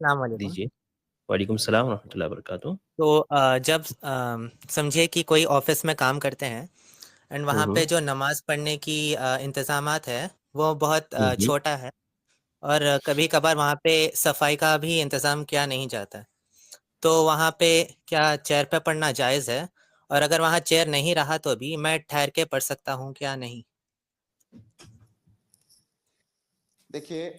السلام علیکم. دیجیے. وعلیکم السلام ورحمۃ اللہ وبرکاتہ. تو جب سمجھے کہ کوئی آفس میں کام کرتے ہیں اینڈ وہاں پہ جو نماز پڑھنے کی انتظامات ہے وہ بہت چھوٹا ہے، اور کبھی کبھار وہاں پہ صفائی کا بھی انتظام کیا نہیں جاتا، تو وہاں پہ کیا چیئر پہ پڑھنا جائز ہے؟ اور اگر وہاں چیئر نہیں رہا تو بھی میں ٹھہر کے پڑھ سکتا ہوں کیا نہیں؟ دیکھیے،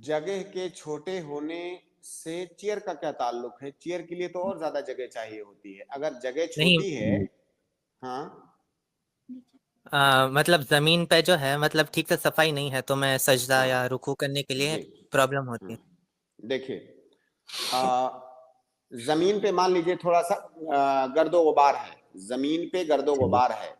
جگہ کے چھوٹے ہونے سے چیئر کا کیا تعلق ہے؟ چیئر کے لیے تو اور زیادہ جگہ چاہیے ہوتی ہے. اگر جگہ چھوٹی ہے، ہاں مطلب زمین پہ جو ہے، مطلب ٹھیک سے صفائی نہیں ہے تو میں سجدہ ہاں یا رکوع کرنے کے لیے جی پرابلم ہوتی ہے. دیکھیے، زمین پہ مان لیجئے تھوڑا سا گرد و غبار ہے، زمین پہ گرد و غبار ہے،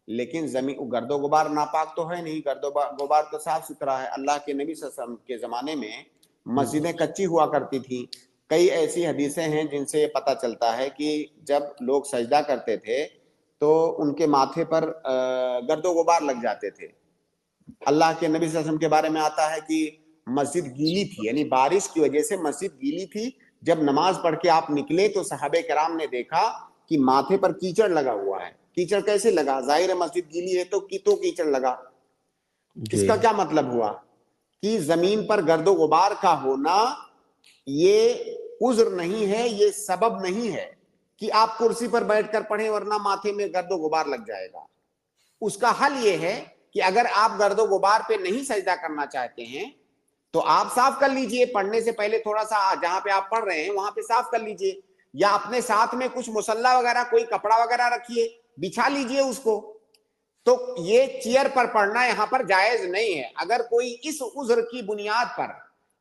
لیکن گرد و غبار ناپاک تو ہے نہیں، گرد و غبار تو صاف ستھرا ہے. اللہ کے نبی صلی اللہ علیہ وسلم کے زمانے میں مسجدیں کچی ہوا کرتی تھیں. کئی ایسی حدیثیں ہیں جن سے یہ پتہ چلتا ہے کہ جب لوگ سجدہ کرتے تھے تو ان کے ماتھے پر گرد و غبار لگ جاتے تھے. اللہ کے نبی صلی اللہ علیہ وسلم کے بارے میں آتا ہے کہ مسجد گیلی تھی، یعنی بارش کی وجہ سے مسجد گیلی تھی. جب نماز پڑھ کے آپ نکلے تو صحابہ کرام نے دیکھا کہ ماتھے پر کیچڑ لگا ہوا ہے. کیچڑ کیسے لگا؟ ظاہر ہے مسجد گیلی ہے تو کیچڑ لگا. اس کا کیا مطلب ہوا؟ کہ زمین پر گرد و غبار کا ہونا یہ عذر نہیں ہے، یہ سبب نہیں ہے کہ آپ کرسی پر بیٹھ کر پڑھیں ورنہ ماتھے میں گرد و غبار لگ جائے گا. اس کا حل یہ ہے کہ اگر آپ گرد و غبار پہ نہیں سجدہ کرنا چاہتے ہیں تو آپ صاف کر لیجئے. پڑھنے سے پہلے تھوڑا سا جہاں پہ آپ پڑھ رہے ہیں وہاں پہ صاف کر لیجئے، یا اپنے ساتھ میں کچھ مصلی وغیرہ کوئی کپڑا وغیرہ رکھیے، بچھا لیجئے اس کو. تو یہ چیئر پر پڑھنا یہاں پر جائز نہیں ہے. اگر کوئی اس عذر کی بنیاد پر،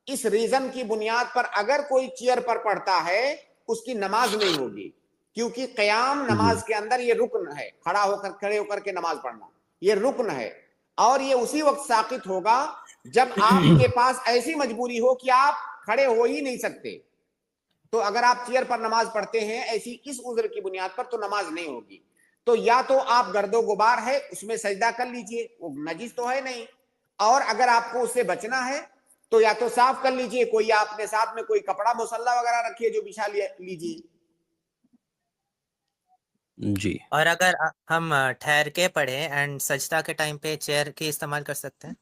اس ریزن کی بنیاد پر اگر کوئی چیئر پر پڑھتا ہے اس کی نماز نہیں ہوگی، کیونکہ قیام نماز کے اندر یہ رکن ہے. کھڑے ہو کر کے نماز پڑھنا یہ رکن ہے، اور یہ اسی وقت ساقط ہوگا جب آپ کے پاس ایسی مجبوری ہو کہ آپ کھڑے ہو ہی نہیں سکتے. تو اگر آپ چیئر پر نماز پڑھتے ہیں ایسی اس عذر کی بنیاد پر تو نماز نہیں ہوگی. تو یا تو آپ گرد و غبار ہے اس میں سجدہ کر لیجئے، وہ نجس تو ہے نہیں، اور اگر آپ کو اس سے بچنا ہے تو یا تو صاف کر لیجئے، کوئی آپ نے ساتھ میں کوئی کپڑا مصلی وغیرہ رکھیے جو بچھا لیجئے. جی. اور اگر ہم ٹھہر کے پڑھیں اینڈ سجدہ کے ٹائم پہ چیئر کے استعمال کر سکتے ہیں؟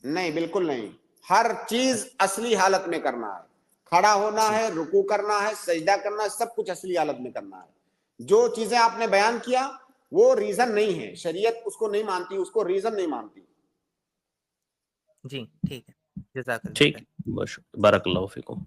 نہیں، بالکل نہیں. ہر چیز اصلی حالت میں کرنا ہے. کھڑا ہونا ہے، رکوع کرنا ہے، سجدہ کرنا ہے، سب کچھ اصلی حالت میں کرنا ہے. جو چیزیں آپ نے بیان کیا وہ ریزن نہیں ہے، شریعت اس کو نہیں مانتی، اس کو ریزن نہیں مانتی. جی ٹھیک ہے، جزاک اللہ ٹھیک، خیر. بارک اللہ فیکم.